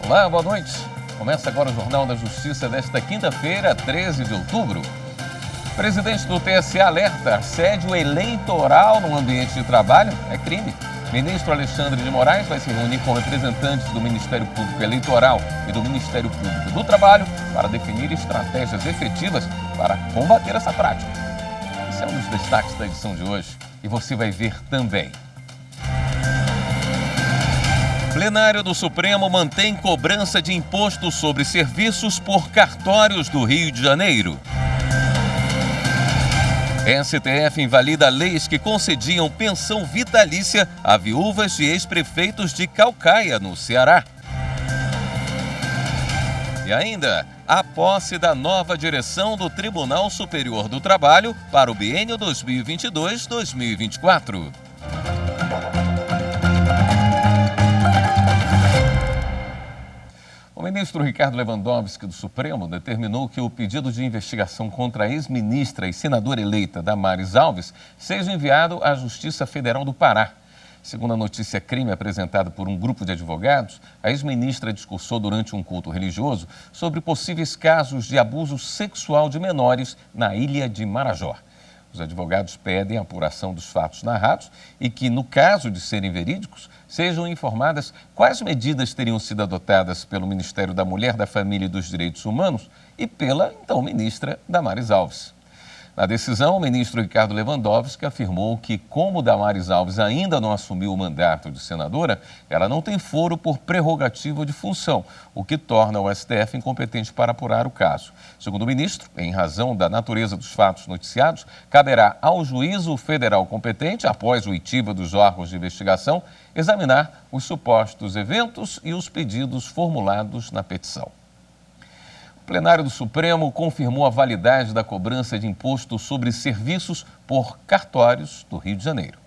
Olá, boa noite. Começa agora o Jornal da Justiça desta quinta-feira, 13 de outubro. O presidente do TSE alerta: assédio eleitoral no ambiente de trabalho é crime. Ministro Alexandre de Moraes vai se reunir com representantes do Ministério Público Eleitoral e do Ministério Público do Trabalho para definir estratégias efetivas para combater essa prática. Esse é um dos destaques da edição de hoje e você vai ver também. Plenário do Supremo mantém cobrança de imposto sobre serviços por cartórios do Rio de Janeiro. STF invalida leis que concediam pensão vitalícia a viúvas de ex-prefeitos de Caucaia, no Ceará. E ainda, a posse da nova direção do Tribunal Superior do Trabalho para o biênio 2022-2024. O ministro Ricardo Lewandowski, do Supremo, determinou que o pedido de investigação contra a ex-ministra e senadora eleita Damares Alves seja enviado à Justiça Federal do Pará. Segundo a notícia crime apresentada por um grupo de advogados, a ex-ministra discursou durante um culto religioso sobre possíveis casos de abuso sexual de menores na ilha de Marajó. Os advogados pedem a apuração dos fatos narrados e que, no caso de serem verídicos, sejam informadas quais medidas teriam sido adotadas pelo Ministério da Mulher, da Família e dos Direitos Humanos e pela, então, ministra Damares Alves. Na decisão, o ministro Ricardo Lewandowski afirmou que, como Damares Alves ainda não assumiu o mandato de senadora, ela não tem foro por prerrogativa de função, o que torna o STF incompetente para apurar o caso. Segundo o ministro, em razão da natureza dos fatos noticiados, caberá ao juízo federal competente, após o oitiva dos órgãos de investigação, examinar os supostos eventos e os pedidos formulados na petição. O plenário do Supremo confirmou a validade da cobrança de imposto sobre serviços por cartórios do Rio de Janeiro.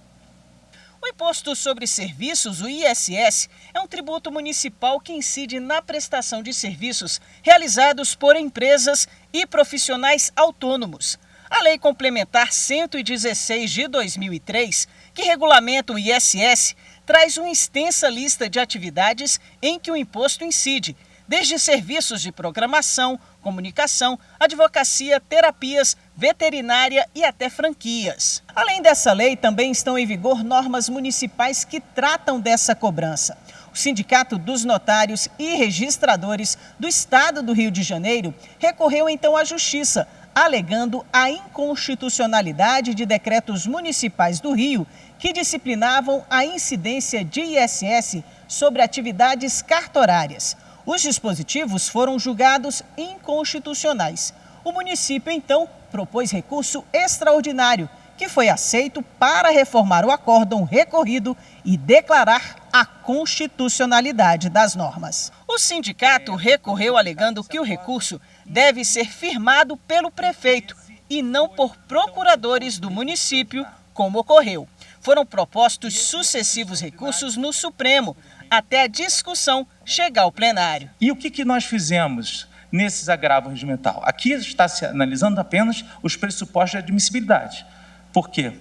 O Imposto sobre Serviços, o ISS, é um tributo municipal que incide na prestação de serviços realizados por empresas e profissionais autônomos. A Lei Complementar 116 de 2003, que regulamenta o ISS, traz uma extensa lista de atividades em que o imposto incide, desde serviços de programação, comunicação, advocacia, terapias, veterinária e até franquias. Além dessa lei, também estão em vigor normas municipais que tratam dessa cobrança. O Sindicato dos Notários e Registradores do Estado do Rio de Janeiro recorreu então à Justiça, alegando a inconstitucionalidade de decretos municipais do Rio que disciplinavam a incidência de ISS sobre atividades cartorárias. Os dispositivos foram julgados inconstitucionais. O município, então, propôs recurso extraordinário, que foi aceito para reformar o acórdão recorrido e declarar a constitucionalidade das normas. O sindicato recorreu alegando que o recurso deve ser firmado pelo prefeito e não por procuradores do município, como ocorreu. Foram propostos sucessivos recursos no Supremo, até a discussão chegar ao plenário. E o que nós fizemos nesses agravos regimental? Aqui está se analisando apenas os pressupostos de admissibilidade, porque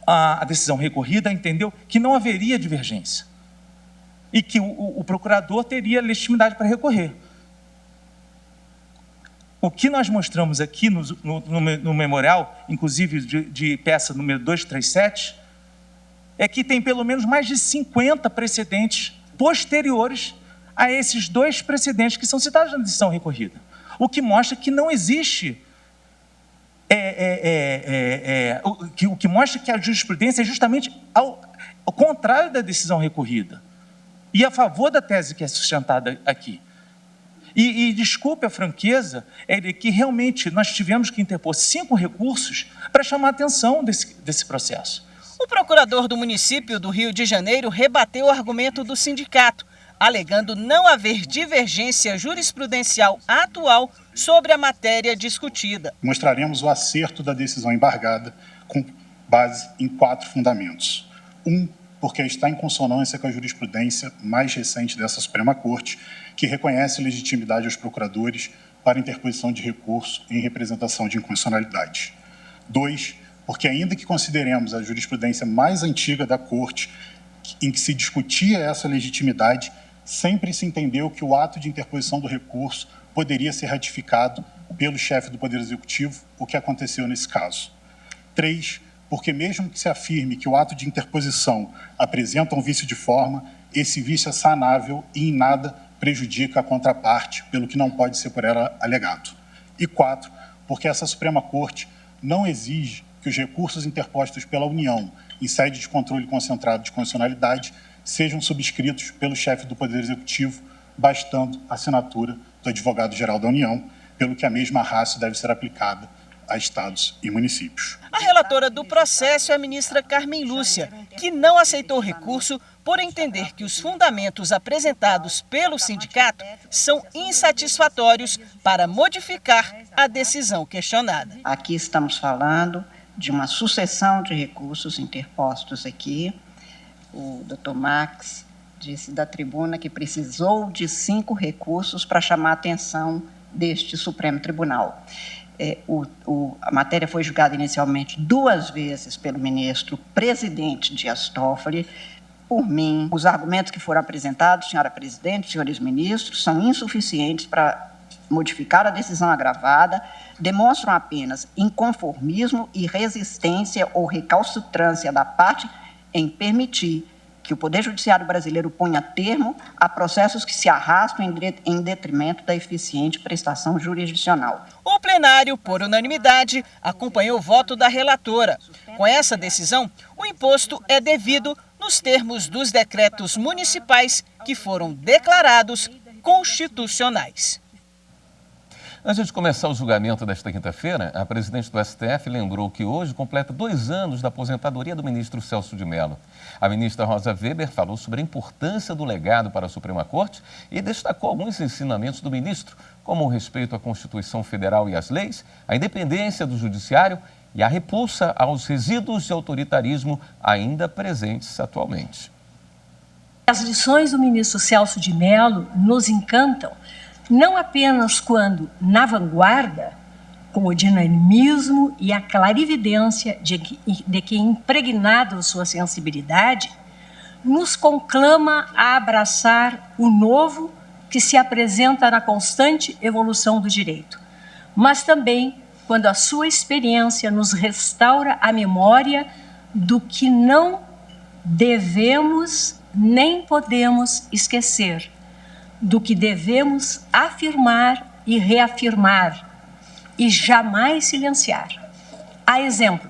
a decisão recorrida entendeu que não haveria divergência e que o procurador teria legitimidade para recorrer. O que nós mostramos aqui no memorial, inclusive de peça número 237, é que tem pelo menos mais de 50 precedentes posteriores a esses dois precedentes que são citados na decisão recorrida. O que mostra que não existe, o que mostra que a jurisprudência é justamente ao contrário da decisão recorrida e a favor da tese que é sustentada aqui. E desculpe a franqueza, é de que realmente nós tivemos que interpor 5 recursos para chamar a atenção desse processo. O procurador do município do Rio de Janeiro rebateu o argumento do sindicato, alegando não haver divergência jurisprudencial atual sobre a matéria discutida. Mostraremos o acerto da decisão embargada com base em 4 fundamentos. 1, porque está em consonância com a jurisprudência mais recente dessa Suprema Corte, que reconhece legitimidade aos procuradores para interposição de recurso em representação de inconstitucionalidade. 2, porque ainda que consideremos a jurisprudência mais antiga da Corte, em que se discutia essa legitimidade, sempre se entendeu que o ato de interposição do recurso poderia ser ratificado pelo chefe do Poder Executivo, o que aconteceu nesse caso. 3, porque mesmo que se afirme que o ato de interposição apresenta um vício de forma, esse vício é sanável e em nada prejudica a contraparte, pelo que não pode ser por ela alegado. E 4, porque essa Suprema Corte não exige que os recursos interpostos pela União em sede de controle concentrado de constitucionalidade sejam subscritos pelo chefe do Poder Executivo, bastando a assinatura do advogado-geral da União, pelo que a mesma ratio deve ser aplicada a estados e municípios. A relatora do processo é a ministra Carmen Lúcia, que não aceitou o recurso por entender que os fundamentos apresentados pelo sindicato são insatisfatórios para modificar a decisão questionada. Aqui estamos falando de uma sucessão de recursos interpostos aqui. O doutor Max disse da tribuna que precisou de 5 recursos para chamar a atenção deste Supremo Tribunal. A matéria foi julgada inicialmente 2 vezes pelo ministro presidente Dias Toffoli, por mim. Os argumentos que foram apresentados, senhora presidente, senhores ministros, são insuficientes para modificar a decisão agravada, demonstram apenas inconformismo e resistência ou recalcitrância da parte em permitir que o Poder Judiciário brasileiro ponha termo a processos que se arrastam em detrimento da eficiente prestação jurisdicional. O plenário, por unanimidade, acompanhou o voto da relatora. Com essa decisão, o imposto é devido nos termos dos decretos municipais que foram declarados constitucionais. Antes de começar o julgamento desta quinta-feira, a presidente do STF lembrou que hoje completa 2 anos da aposentadoria do ministro Celso de Mello. A ministra Rosa Weber falou sobre a importância do legado para a Suprema Corte e destacou alguns ensinamentos do ministro, como o respeito à Constituição Federal e às leis, a independência do Judiciário e a repulsa aos resíduos de autoritarismo ainda presentes atualmente. As lições do ministro Celso de Mello nos encantam, não apenas quando, na vanguarda, com o dinamismo e a clarividência de que impregnado sua sensibilidade, nos conclama a abraçar o novo que se apresenta na constante evolução do direito, mas também quando a sua experiência nos restaura a memória do que não devemos nem podemos esquecer, do que devemos afirmar e reafirmar e jamais silenciar. A exemplo,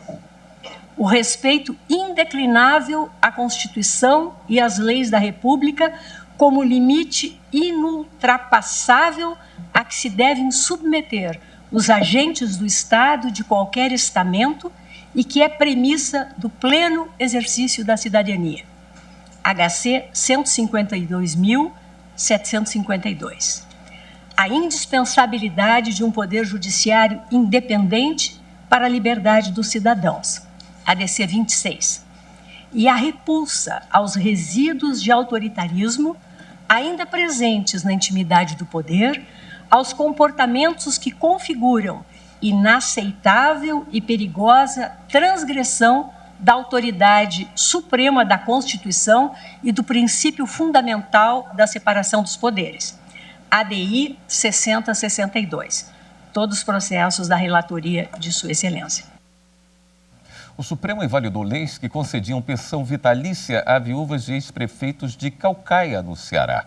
o respeito indeclinável à Constituição e às leis da República como limite inultrapassável a que se devem submeter os agentes do Estado de qualquer estamento e que é premissa do pleno exercício da cidadania. HC 152.752. A indispensabilidade de um poder judiciário independente para a liberdade dos cidadãos, ADC 26, e a repulsa aos resíduos de autoritarismo ainda presentes na intimidade do poder, aos comportamentos que configuram inaceitável e perigosa transgressão da autoridade suprema da Constituição e do princípio fundamental da separação dos poderes. ADI 6062. Todos os processos da relatoria de Sua Excelência. O Supremo invalidou leis que concediam pensão vitalícia a viúvas de ex-prefeitos de Caucaia, no Ceará.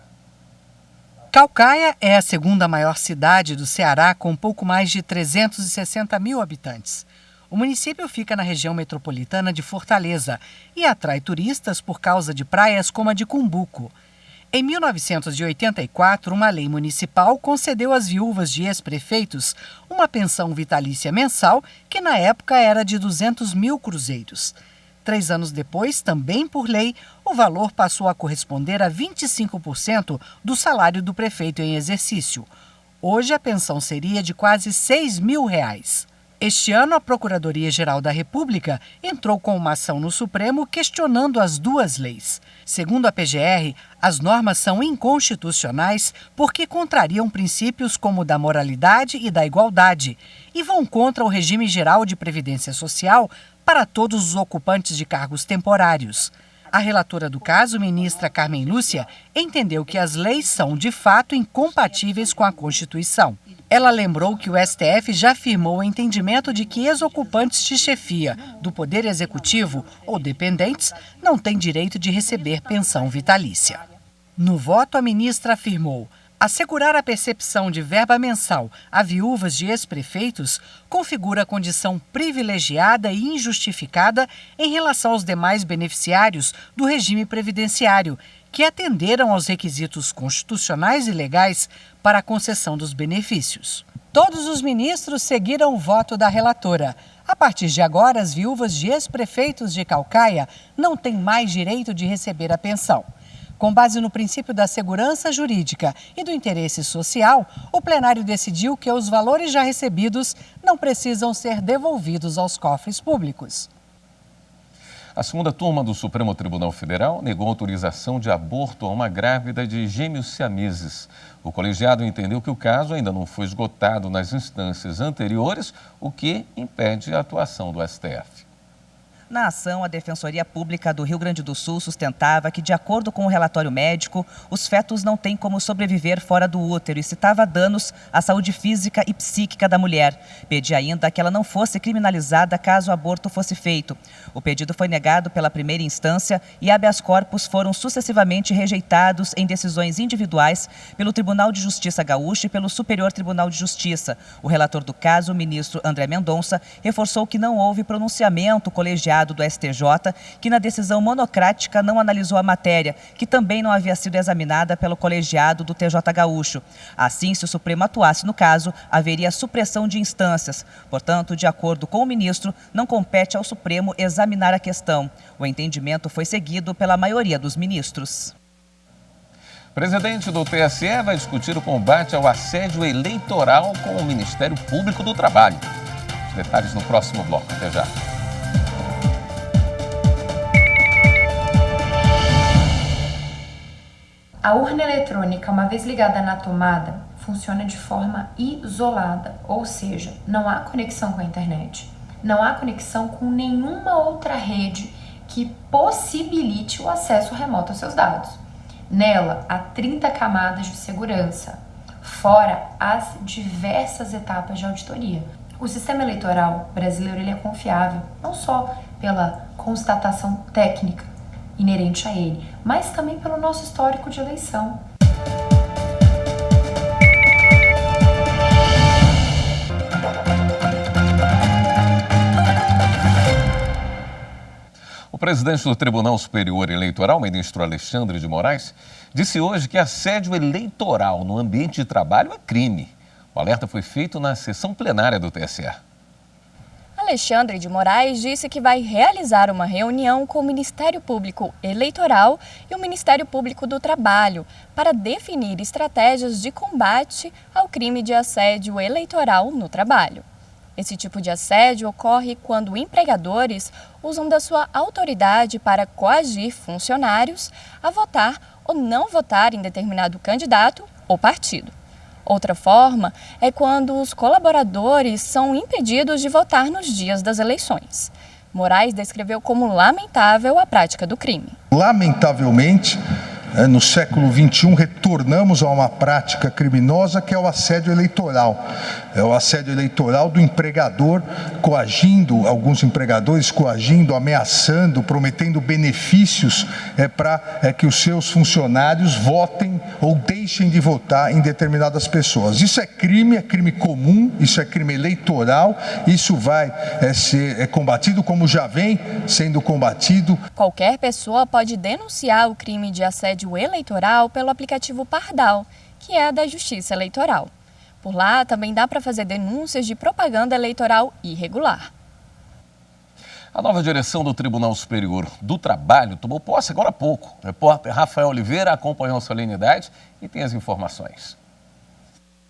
Caucaia é a segunda maior cidade do Ceará, com pouco mais de 360 mil habitantes. O município fica na região metropolitana de Fortaleza e atrai turistas por causa de praias como a de Cumbuco. Em 1984, uma lei municipal concedeu às viúvas de ex-prefeitos uma pensão vitalícia mensal que na época era de 200 mil cruzeiros. 3 anos depois, também por lei, o valor passou a corresponder a 25% do salário do prefeito em exercício. Hoje a pensão seria de quase R$6 mil. Este ano, a Procuradoria-Geral da República entrou com uma ação no Supremo questionando as 2 leis. Segundo a PGR, as normas são inconstitucionais porque contrariam princípios como o da moralidade e da igualdade e vão contra o regime geral de previdência social para todos os ocupantes de cargos temporários. A relatora do caso, ministra Carmen Lúcia, entendeu que as leis são, de fato, incompatíveis com a Constituição. Ela lembrou que o STF já afirmou o entendimento de que ex-ocupantes de chefia do Poder Executivo ou dependentes não têm direito de receber pensão vitalícia. No voto, a ministra afirmou: assegurar a percepção de verba mensal a viúvas de ex-prefeitos configura condição privilegiada e injustificada em relação aos demais beneficiários do regime previdenciário, que atenderam aos requisitos constitucionais e legais para a concessão dos benefícios. Todos os ministros seguiram o voto da relatora. A partir de agora, as viúvas de ex-prefeitos de Caucaia não têm mais direito de receber a pensão. Com base no princípio da segurança jurídica e do interesse social, o plenário decidiu que os valores já recebidos não precisam ser devolvidos aos cofres públicos. A segunda turma do Supremo Tribunal Federal negou autorização de aborto a uma grávida de gêmeos siameses. O colegiado entendeu que o caso ainda não foi esgotado nas instâncias anteriores, o que impede a atuação do STF. Na ação, a Defensoria Pública do Rio Grande do Sul sustentava que, de acordo com o relatório médico, os fetos não têm como sobreviver fora do útero e citava danos à saúde física e psíquica da mulher. Pedia ainda que ela não fosse criminalizada caso o aborto fosse feito. O pedido foi negado pela primeira instância e habeas corpus foram sucessivamente rejeitados em decisões individuais pelo Tribunal de Justiça Gaúcho e pelo Superior Tribunal de Justiça. O relator do caso, o ministro André Mendonça, reforçou que não houve pronunciamento colegiado do STJ, que na decisão monocrática não analisou a matéria, que também não havia sido examinada pelo colegiado do TJ Gaúcho. Assim, se o Supremo atuasse no caso, haveria supressão de instâncias. Portanto, de acordo com o ministro, não compete ao Supremo examinar a questão. O entendimento foi seguido pela maioria dos ministros. O presidente do TSE vai discutir o combate ao assédio eleitoral com o Ministério Público do Trabalho. Os detalhes no próximo bloco. Até já. A urna eletrônica, uma vez ligada na tomada, funciona de forma isolada, ou seja, não há conexão com a internet, não há conexão com nenhuma outra rede que possibilite o acesso remoto aos seus dados. Nela, há 30 camadas de segurança, fora as diversas etapas de auditoria. O sistema eleitoral brasileiro ele é confiável, não só pela constatação técnica inerente a ele, mas também pelo nosso histórico de eleição. O presidente do Tribunal Superior Eleitoral, ministro Alexandre de Moraes, disse hoje que assédio eleitoral no ambiente de trabalho é crime. O alerta foi feito na sessão plenária do TSE. Alexandre de Moraes disse que vai realizar uma reunião com o Ministério Público Eleitoral e o Ministério Público do Trabalho para definir estratégias de combate ao crime de assédio eleitoral no trabalho. Esse tipo de assédio ocorre quando empregadores usam da sua autoridade para coagir funcionários a votar ou não votar em determinado candidato ou partido. Outra forma é quando os colaboradores são impedidos de votar nos dias das eleições. Moraes descreveu como lamentável a prática do crime. Lamentavelmente, no século XXI, retornamos a uma prática criminosa que é o assédio eleitoral. É o assédio eleitoral do empregador coagindo, alguns empregadores coagindo, ameaçando, prometendo benefícios para que os seus funcionários votem ou deixem de votar em determinadas pessoas. Isso é crime comum, isso é crime eleitoral, isso vai ser combatido como já vem sendo combatido. Qualquer pessoa pode denunciar o crime de assédio eleitoral pelo aplicativo Pardal, que é da Justiça Eleitoral. Por lá também dá para fazer denúncias de propaganda eleitoral irregular. A nova direção do Tribunal Superior do Trabalho tomou posse agora há pouco. O repórter Rafael Oliveira acompanhou a solenidade e tem as informações.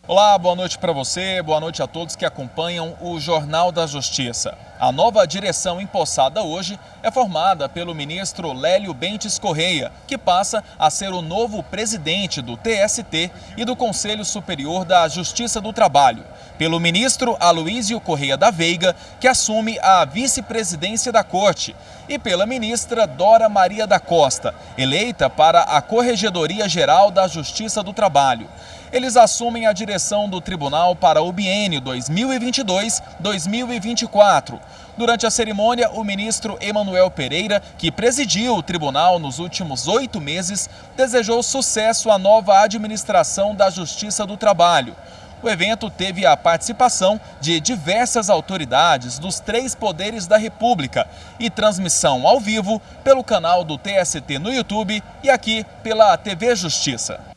Olá, boa noite para você, boa noite a todos que acompanham o Jornal da Justiça. A nova direção empossada hoje é formada pelo ministro Lélio Bentes Correia, que passa a ser o novo presidente do TST e do Conselho Superior da Justiça do Trabalho, pelo ministro Aloísio Correia da Veiga, que assume a vice-presidência da Corte, e pela ministra Dora Maria da Costa, eleita para a Corregedoria Geral da Justiça do Trabalho. Eles assumem a direção do tribunal para o biênio 2022-2024. Durante a cerimônia, o ministro Emanuel Pereira, que presidiu o tribunal nos últimos 8 meses, desejou sucesso à nova administração da Justiça do Trabalho. O evento teve a participação de diversas autoridades dos 3 poderes da República e transmissão ao vivo pelo canal do TST no YouTube e aqui pela TV Justiça.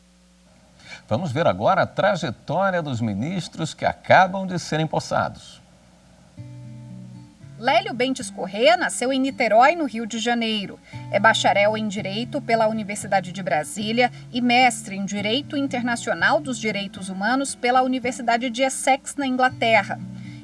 Vamos ver agora a trajetória dos ministros que acabam de serem empossados. Lélio Bentes Correia nasceu em Niterói, no Rio de Janeiro. É bacharel em Direito pela Universidade de Brasília e mestre em Direito Internacional dos Direitos Humanos pela Universidade de Essex, na Inglaterra.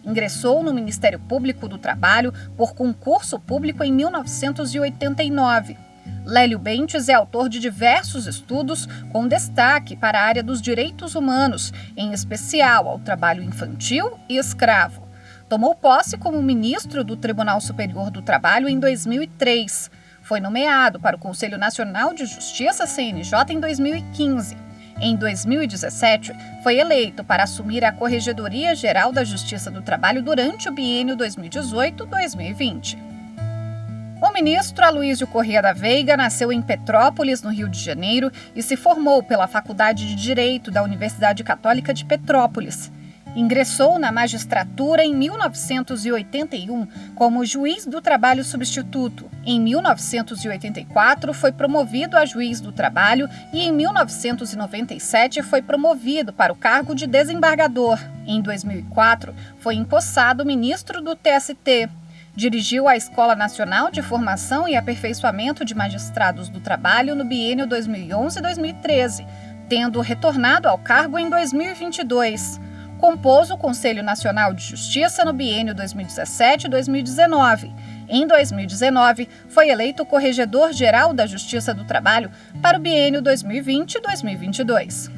Ingressou no Ministério Público do Trabalho por concurso público em 1989. Lélio Bentes é autor de diversos estudos com destaque para a área dos direitos humanos, em especial ao trabalho infantil e escravo. Tomou posse como ministro do Tribunal Superior do Trabalho em 2003. Foi nomeado para o Conselho Nacional de Justiça, CNJ, em 2015. Em 2017, foi eleito para assumir a Corregedoria Geral da Justiça do Trabalho durante o biênio 2018-2020. O ministro Aloísio Correia da Veiga nasceu em Petrópolis, no Rio de Janeiro, e se formou pela Faculdade de Direito da Universidade Católica de Petrópolis. Ingressou na magistratura em 1981 como juiz do trabalho substituto. Em 1984 foi promovido a juiz do trabalho e em 1997 foi promovido para o cargo de desembargador. Em 2004 foi empossado ministro do TST. Dirigiu a Escola Nacional de Formação e Aperfeiçoamento de Magistrados do Trabalho no biênio 2011-2013, tendo retornado ao cargo em 2022. Compôs o Conselho Nacional de Justiça no biênio 2017-2019. Em 2019, foi eleito Corregedor-Geral da Justiça do Trabalho para o biênio 2020-2022.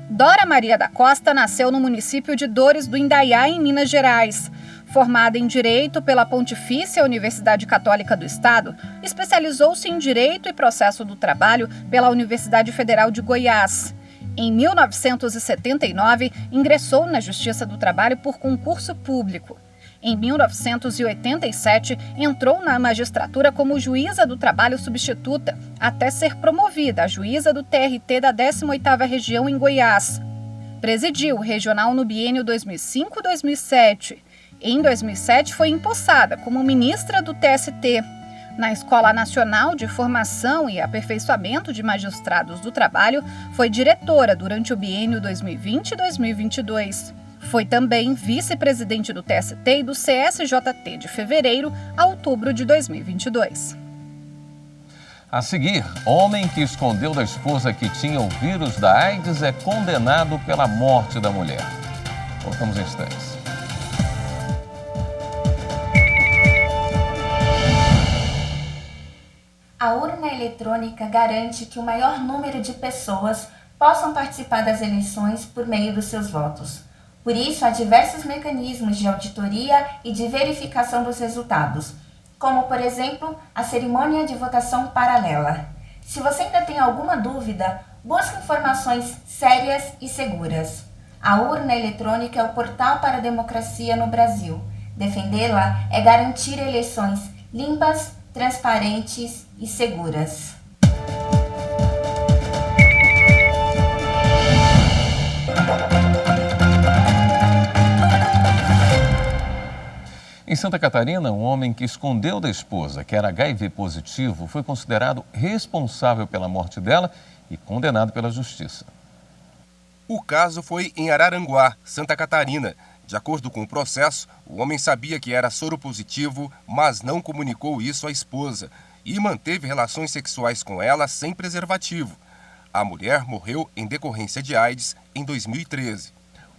Dora Maria da Costa nasceu no município de Dores do Indaiá, em Minas Gerais. Formada em Direito pela Pontifícia Universidade Católica do Estado, especializou-se em Direito e Processo do Trabalho pela Universidade Federal de Goiás. Em 1979, ingressou na Justiça do Trabalho por concurso público. Em 1987, entrou na magistratura como juíza do trabalho substituta, até ser promovida a juíza do TRT da 18ª Região em Goiás. Presidiu o regional no biênio 2005-2007. Em 2007, foi empossada como ministra do TST. Na Escola Nacional de Formação e Aperfeiçoamento de Magistrados do Trabalho, foi diretora durante o biênio 2020-2022. Foi também vice-presidente do TST e do CSJT de fevereiro a outubro de 2022. A seguir, homem que escondeu da esposa que tinha o vírus da AIDS é condenado pela morte da mulher. Voltamos em instantes. A urna eletrônica garante que o maior número de pessoas possam participar das eleições por meio dos seus votos. Por isso, há diversos mecanismos de auditoria e de verificação dos resultados, como, por exemplo, a cerimônia de votação paralela. Se você ainda tem alguma dúvida, busque informações sérias e seguras. A urna eletrônica é o portal para a democracia no Brasil. Defendê-la é garantir eleições limpas, transparentes e seguras. Em Santa Catarina, um homem que escondeu da esposa que era HIV positivo foi considerado responsável pela morte dela e condenado pela justiça. O caso foi em Araranguá, Santa Catarina. De acordo com o processo, o homem sabia que era soropositivo, mas não comunicou isso à esposa e manteve relações sexuais com ela sem preservativo. A mulher morreu em decorrência de AIDS em 2013.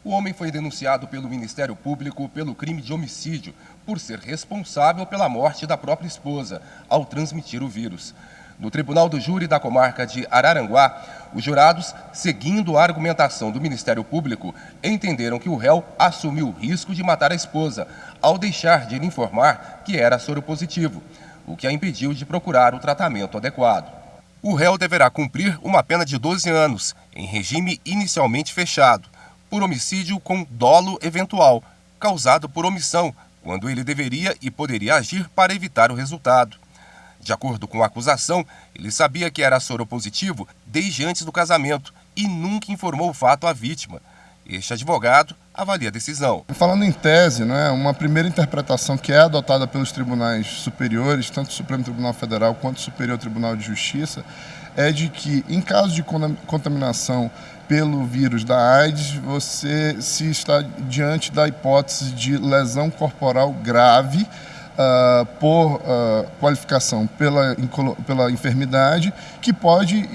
O homem foi denunciado pelo Ministério Público pelo crime de homicídio por ser responsável pela morte da própria esposa ao transmitir o vírus. No Tribunal do Júri da comarca de Araranguá, os jurados, seguindo a argumentação do Ministério Público, entenderam que o réu assumiu o risco de matar a esposa ao deixar de lhe informar que era soropositivo, o que a impediu de procurar o tratamento adequado. O réu deverá cumprir uma pena de 12 anos, em regime inicialmente fechado, por homicídio com dolo eventual, causado por omissão, quando ele deveria e poderia agir para evitar o resultado. De acordo com a acusação, ele sabia que era soropositivo desde antes do casamento e nunca informou o fato à vítima. Este advogado avalia a decisão. Falando em tese, né, uma primeira interpretação que é adotada pelos tribunais superiores, tanto o Supremo Tribunal Federal quanto o Superior Tribunal de Justiça, é de que, em caso de contaminação pelo vírus da AIDS, você se está diante da hipótese de lesão corporal grave, por qualificação pela enfermidade, que pode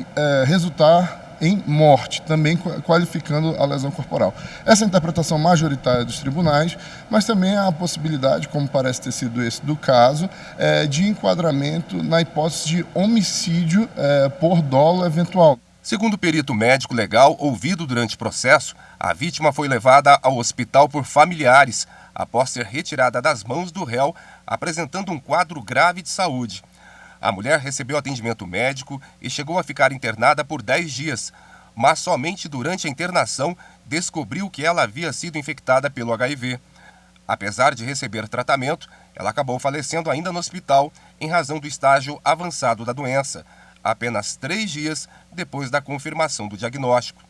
resultar em morte, também qualificando a lesão corporal. Essa é a interpretação majoritária dos tribunais, mas também há a possibilidade, como parece ter sido esse do caso, de enquadramento na hipótese de homicídio por dolo eventual. Segundo o perito médico legal ouvido durante o processo, a vítima foi levada ao hospital por familiares, após ser retirada das mãos do réu, apresentando um quadro grave de saúde. A mulher recebeu atendimento médico e chegou a ficar internada por 10 dias, mas somente durante a internação descobriu que ela havia sido infectada pelo HIV. Apesar de receber tratamento, ela acabou falecendo ainda no hospital em razão do estágio avançado da doença, apenas 3 dias depois da confirmação do diagnóstico.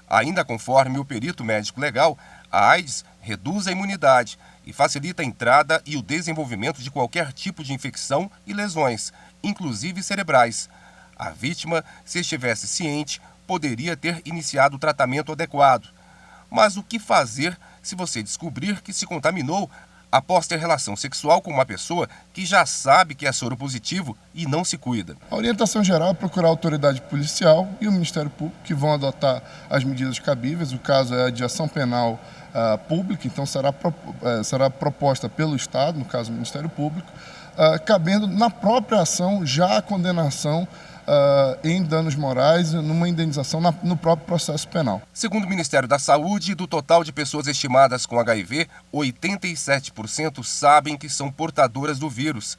Ainda conforme o perito médico legal, a AIDS reduz a imunidade e facilita a entrada e o desenvolvimento de qualquer tipo de infecção e lesões, inclusive cerebrais. A vítima, se estivesse ciente, poderia ter iniciado o tratamento adequado. Mas o que fazer se você descobrir que se contaminou após ter relação sexual com uma pessoa que já sabe que é soropositivo e não se cuida? A orientação geral é procurar a autoridade policial e o Ministério Público, que vão adotar as medidas cabíveis. O caso é de ação penal pública, então será proposta pelo Estado, no caso do Ministério Público, cabendo na própria ação já a condenação em danos morais, numa indenização no próprio processo penal. Segundo o Ministério da Saúde, do total de pessoas estimadas com HIV, 87% sabem que são portadoras do vírus.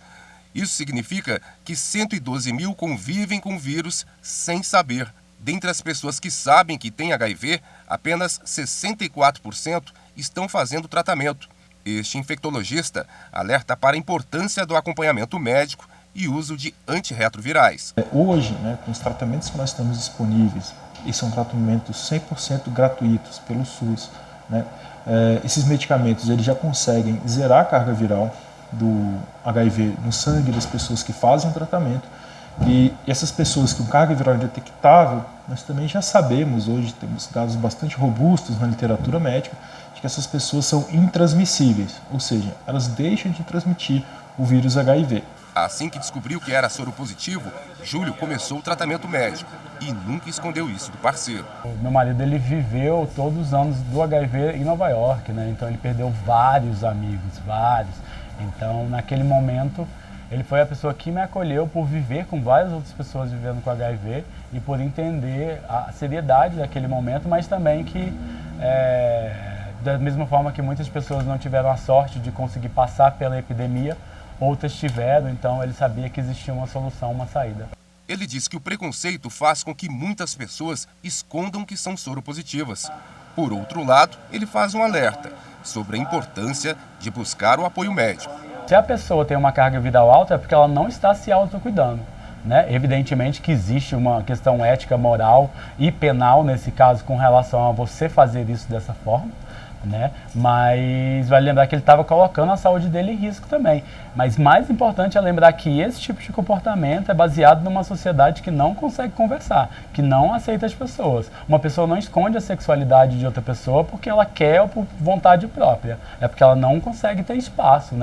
Isso significa que 112 mil convivem com o vírus sem saber. Dentre as pessoas que sabem que têm HIV, apenas 64% estão fazendo tratamento. Este infectologista alerta para a importância do acompanhamento médico e uso de antirretrovirais. Hoje, com os tratamentos que nós temos disponíveis, e são tratamentos 100% gratuitos pelo SUS, esses medicamentos eles já conseguem zerar a carga viral do HIV no sangue das pessoas que fazem o tratamento. E essas pessoas com carga viral indetectável, nós também já sabemos, hoje temos dados bastante robustos na literatura médica, de que essas pessoas são intransmissíveis, ou seja, elas deixam de transmitir o vírus HIV. Assim que descobriu que era soropositivo, Júlio começou o tratamento médico e nunca escondeu isso do parceiro. Meu marido ele viveu todos os anos do HIV em Nova York, então ele perdeu vários amigos, vários. Então, naquele momento, ele foi a pessoa que me acolheu por viver com várias outras pessoas vivendo com HIV e por entender a seriedade daquele momento, mas também que, da mesma forma que muitas pessoas não tiveram a sorte de conseguir passar pela epidemia, outras tiveram, então ele sabia que existia uma solução, uma saída. Ele diz que o preconceito faz com que muitas pessoas escondam que são soropositivas. Por outro lado, ele faz um alerta sobre a importância de buscar o apoio médico. Se a pessoa tem uma carga viral alta é porque ela não está se autocuidando. Evidentemente que existe uma questão ética, moral e penal nesse caso com relação a você fazer isso dessa forma. Mas vai lembrar que ele estava colocando a saúde dele em risco também. Mas mais importante é lembrar que esse tipo de comportamento é baseado numa sociedade que não consegue conversar, que não aceita as pessoas. Uma pessoa não esconde a sexualidade de outra pessoa porque ela quer ou por vontade própria. É porque ela não consegue ter espaço,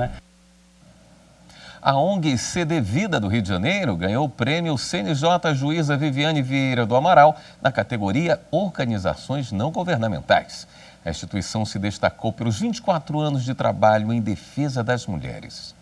A ONG CD Vida do Rio de Janeiro ganhou o prêmio CNJ Juíza Viviane Vieira do Amaral na categoria Organizações Não Governamentais. A instituição se destacou pelos 24 anos de trabalho em defesa das mulheres.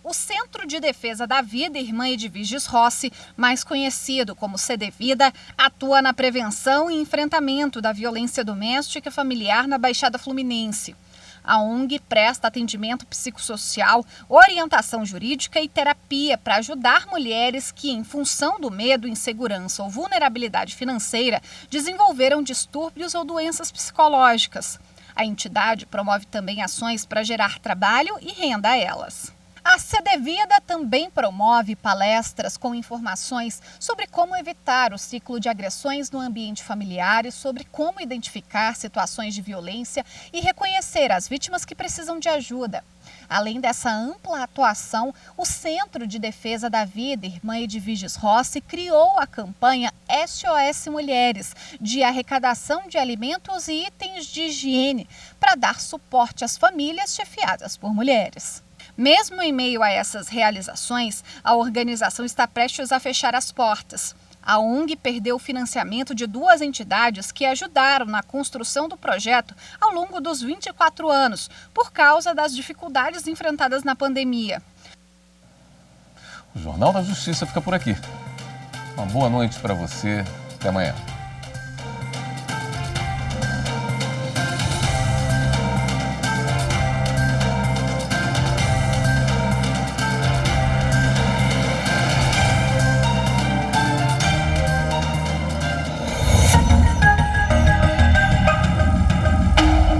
O Centro de Defesa da Vida, Irmã Edviges Rossi, mais conhecido como CD Vida, atua na prevenção e enfrentamento da violência doméstica e familiar na Baixada Fluminense. A ONG presta atendimento psicossocial, orientação jurídica e terapia para ajudar mulheres que, em função do medo, insegurança ou vulnerabilidade financeira, desenvolveram distúrbios ou doenças psicológicas. A entidade promove também ações para gerar trabalho e renda a elas. A CD Vida também promove palestras com informações sobre como evitar o ciclo de agressões no ambiente familiar e sobre como identificar situações de violência e reconhecer as vítimas que precisam de ajuda. Além dessa ampla atuação, o Centro de Defesa da Vida, Irmã Edviges Rossi, criou a campanha SOS Mulheres, de arrecadação de alimentos e itens de higiene, para dar suporte às famílias chefiadas por mulheres. Mesmo em meio a essas realizações, a organização está prestes a fechar as portas. A ONG perdeu o financiamento de 2 entidades que ajudaram na construção do projeto ao longo dos 24 anos, por causa das dificuldades enfrentadas na pandemia. O Jornal da Justiça fica por aqui. Uma boa noite para você. Até amanhã.